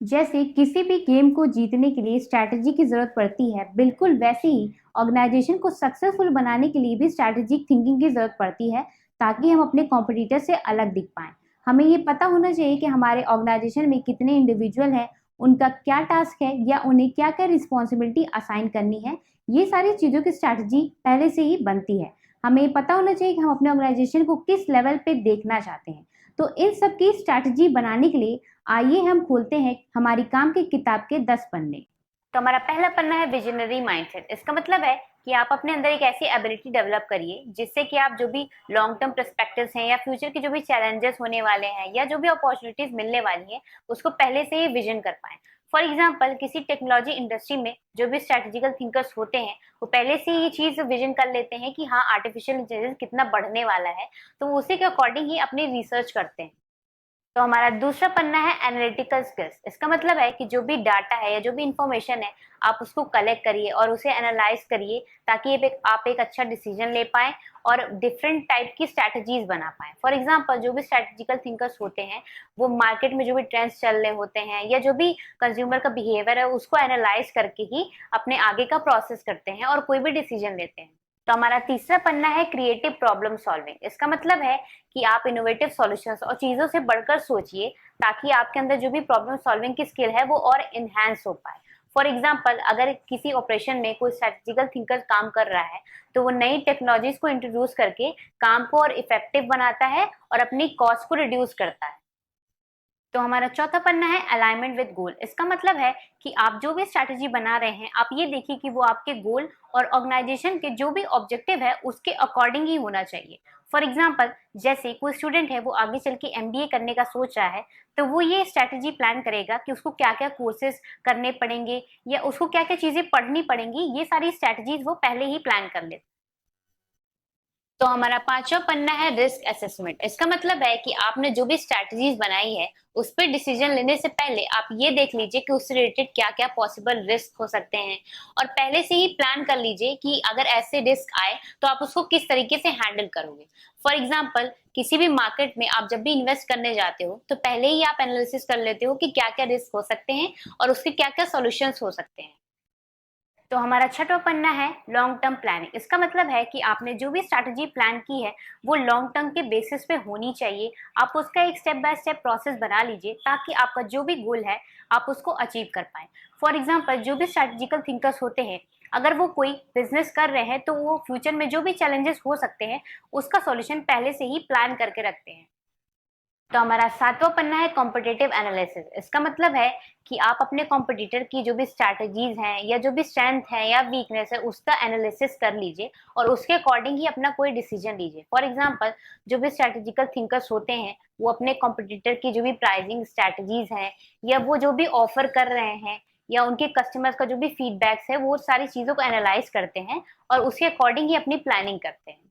जैसे किसी भी गेम को जीतने के लिए स्ट्रैटेजी की जरूरत पड़ती है, बिल्कुल वैसे ही ऑर्गेनाइजेशन को सक्सेसफुल बनाने के लिए भी स्ट्रैटेजिक थिंकिंग की जरूरत पड़ती है, ताकि हम अपने कॉम्पिटिटर से अलग दिख पाएं। हमें ये पता होना चाहिए कि हमारे ऑर्गेनाइजेशन में कितने इंडिविजुअल हैं, उनका क्या टास्क है या उन्हें क्या क्या रिस्पॉन्सिबिलिटी असाइन करनी है। ये सारी चीज़ों की स्ट्रैटेजी पहले से ही बनती है। हमें ये पता होना चाहिए कि हम अपने ऑर्गेनाइजेशन को किस लेवल पे देखना चाहते हैं। तो इन सब की स्ट्रैटेजी बनाने के लिए आइए हम खोलते हैं हमारी काम की किताब के 10 पन्ने। तो हमारा पहला पन्ना है विजनरी माइंडसेट। इसका मतलब है कि आप अपने अंदर एक ऐसी एबिलिटी डेवलप करिए जिससे कि आप जो भी लॉन्ग टर्म पर्सपेक्टिव्स हैं या फ्यूचर के जो भी चैलेंजेस होने वाले हैं या जो भी अपॉर्चुनिटीज मिलने वाली हैं, उसको पहले से ही विजन कर पाएं। फॉर एग्जाम्पल, किसी टेक्नोलॉजी इंडस्ट्री में जो भी स्ट्रेटेजिकल थिंकर्स होते हैं, वो पहले से ये चीज विजन कर लेते हैं कि हाँ, आर्टिफिशियल इंटेलिजेंस कितना बढ़ने वाला है, तो वो उसी के अकॉर्डिंग ही अपनी रिसर्च करते हैं। तो हमारा दूसरा पन्ना है एनालिटिकल स्किल्स। इसका मतलब है कि जो भी डाटा है या जो भी इंफॉर्मेशन है, आप उसको कलेक्ट करिए और उसे एनालाइज करिए, ताकि आप एक अच्छा डिसीजन ले पाए और डिफरेंट टाइप की स्ट्रैटेजीज बना पाए। फॉर एग्जांपल, जो भी स्ट्रैटेजिकल थिंकर्स होते हैं, वो मार्केट में जो भी ट्रेंड्स चल रहे होते हैं या जो भी कंज्यूमर का बिहेवियर है, उसको एनालाइज करके ही अपने आगे का प्रोसेस करते हैं और कोई भी डिसीजन लेते हैं। तो हमारा तीसरा पन्ना है क्रिएटिव प्रॉब्लम सॉल्विंग। इसका मतलब है कि आप इनोवेटिव सॉल्यूशंस और चीजों से बढ़कर सोचिए, ताकि आपके अंदर जो भी प्रॉब्लम सॉल्विंग की स्किल है वो और इनहेंस हो पाए। फॉर एग्जाम्पल, अगर किसी ऑपरेशन में कोई स्ट्रेटेजिकल थिंकर काम कर रहा है, तो वो नई टेक्नोलॉजीज को इंट्रोड्यूस करके काम को और इफेक्टिव बनाता है और अपनी कॉस्ट को रिड्यूस करता है। तो हमारा चौथा पन्ना है अलाइनमेंट विद गोल। इसका मतलब है कि आप जो भी स्ट्रैटेजी बना रहे हैं, आप ये देखिए कि वो आपके गोल और ऑर्गेनाइजेशन के जो भी ऑब्जेक्टिव है उसके अकॉर्डिंग ही होना चाहिए। फॉर एग्जाम्पल, जैसे कोई स्टूडेंट है, वो आगे चल के एमबीए करने का सोच रहा है, तो वो ये स्ट्रैटेजी प्लान करेगा कि उसको क्या क्या कोर्सेज करने पड़ेंगे या उसको क्या क्या चीजें पढ़नी पड़ेंगी। ये सारी स्ट्रैटेजीज वो पहले ही प्लान कर लेते। तो हमारा पांचवा पन्ना है रिस्क असेसमेंट। इसका मतलब है कि आपने जो भी स्ट्रैटेजीज बनाई है, उस पर डिसीजन लेने से पहले आप ये देख लीजिए कि उससे रिलेटेड क्या क्या पॉसिबल रिस्क हो सकते हैं, और पहले से ही प्लान कर लीजिए कि अगर ऐसे रिस्क आए तो आप उसको किस तरीके से हैंडल करोगे। फॉर एग्जाम्पल, किसी भी मार्केट में आप जब भी इन्वेस्ट करने जाते हो, तो पहले ही आप एनालिसिस कर लेते हो कि क्या क्या रिस्क हो सकते हैं और उसके क्या क्या सोल्यूशन हो सकते हैं। तो हमारा छठवां पन्ना है लॉन्ग टर्म प्लानिंग। इसका मतलब है कि आपने जो भी स्ट्रैटेजी प्लान की है, वो लॉन्ग टर्म के बेसिस पे होनी चाहिए। आप उसका एक स्टेप बाय स्टेप प्रोसेस बना लीजिए, ताकि आपका जो भी गोल है आप उसको अचीव कर पाए। फॉर एग्जाम्पल, जो भी स्ट्रैटेजिकल थिंकर्स होते हैं, अगर वो कोई बिजनेस कर रहे हैं, तो वो फ्यूचर में जो भी चैलेंजेस हो सकते हैं, उसका सॉल्यूशन पहले से ही प्लान करके रखते हैं। तो हमारा सातवां पन्ना है कॉम्पिटिटिव एनालिसिस। इसका मतलब है कि आप अपने कॉम्पिटिटर की जो भी स्ट्रैटेजीज हैं या जो भी स्ट्रेंथ है या वीकनेस है, उसका एनालिसिस कर लीजिए और उसके अकॉर्डिंग ही अपना कोई डिसीजन लीजिए। फॉर एग्जांपल, जो भी स्ट्रैटेजिकल थिंकर्स होते हैं, वो अपने कॉम्पिटिटर की जो भी प्राइसिंग स्ट्रैटेजीज हैं या वो जो भी ऑफर कर रहे हैं या उनके कस्टमर्स का जो भी फीडबैक्स है, वो सारी चीजों को एनालाइज करते हैं और उसके अकॉर्डिंग ही अपनी प्लानिंग करते हैं।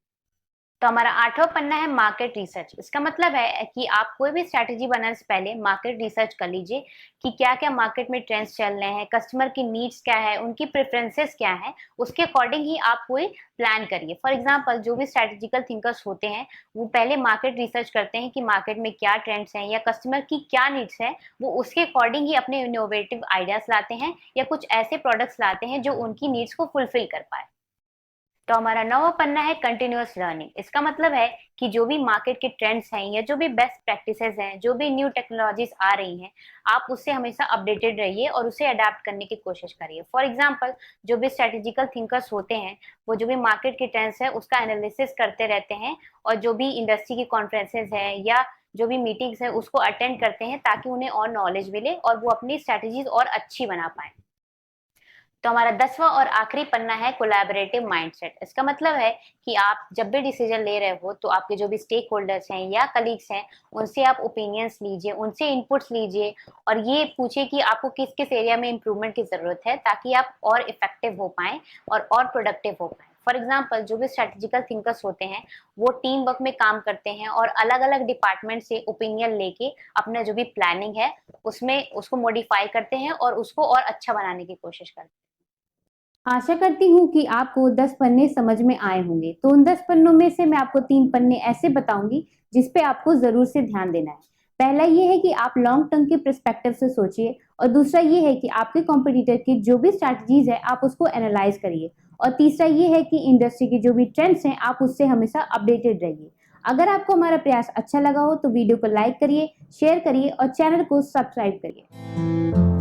तो हमारा आठवां पन्ना है मार्केट रिसर्च। इसका मतलब है कि आप कोई भी स्ट्रैटेजी बनाने से पहले मार्केट रिसर्च कर लीजिए कि क्या क्या मार्केट में ट्रेंड्स चल रहे हैं, कस्टमर की नीड्स क्या है, उनकी प्रेफरेंसेस क्या है, उसके अकॉर्डिंग ही आप कोई प्लान करिए। फॉर एग्जांपल, जो भी स्ट्रैटेजिकल थिंकर्स होते हैं, वो पहले मार्केट रिसर्च करते हैं कि मार्केट में क्या ट्रेंड्स हैं या कस्टमर की क्या नीड्स है, वो उसके अकॉर्डिंग ही अपने इनोवेटिव आइडियाज लाते हैं या कुछ ऐसे प्रोडक्ट्स लाते हैं जो उनकी नीड्स को फुलफिल कर पाए। तो हमारा नौवां पन्ना है कंटिन्यूअस लर्निंग। इसका मतलब है कि जो भी मार्केट के ट्रेंड्स हैं या जो भी बेस्ट प्रैक्टिसेस हैं, जो भी न्यू टेक्नोलॉजीज आ रही हैं, आप उससे हमेशा अपडेटेड रहिए और उसे अडेप्ट करने की कोशिश करिए। फॉर एग्जांपल, जो भी स्ट्रेटेजिकल थिंकर्स होते हैं, वो जो भी मार्केट के ट्रेंड्स है उसका एनालिसिस करते रहते हैं और जो भी इंडस्ट्री की कॉन्फ्रेंसेज है या जो भी मीटिंग्स है उसको अटेंड करते हैं, ताकि उन्हें और नॉलेज मिले और वो अपनी स्ट्रेटेजीज और अच्छी बना पाए। तो हमारा 10वां और आखिरी पन्ना है कोलैबोरेटिव माइंडसेट। इसका मतलब है कि आप जब भी डिसीजन ले रहे हो, तो आपके जो भी स्टेक होल्डर्स हैं या कलीग्स हैं, उनसे आप ओपिनियंस लीजिए, उनसे इनपुट्स लीजिए और ये पूछिए कि आपको किस किस एरिया में इम्प्रूवमेंट की जरूरत है, ताकि आप और इफेक्टिव हो पाएं और प्रोडक्टिव हो पाएं। फॉर एग्जाम्पल, जो भी स्ट्रेटेजिकल थिंकर्स होते हैं, वो टीम वर्क में काम करते हैं और अलग अलग डिपार्टमेंट से ओपिनियन लेके अपना जो भी प्लानिंग है उसमें उसको मॉडिफाई करते हैं और उसको और अच्छा बनाने की कोशिश करते हैं। आशा करती हूँ कि आपको 10 पन्ने समझ में आए होंगे। तो उन 10 पन्नों में से मैं आपको 3 पन्ने ऐसे बताऊँगी जिस पे आपको ज़रूर से ध्यान देना है। पहला ये है कि आप लॉन्ग टर्म के पर्सपेक्टिव से सोचिए और दूसरा ये है कि आपके कॉम्पिटिटर की जो भी स्ट्रैटेजीज़ है आप उसको एनालाइज़ करिए और तीसरा ये है कि इंडस्ट्री के जो भी ट्रेंड्स हैं आप उससे हमेशा अपडेटेड रहिए। अगर आपको हमारा प्रयास अच्छा लगा हो तो वीडियो को लाइक करिए, शेयर करिए और चैनल को सब्सक्राइब करिए।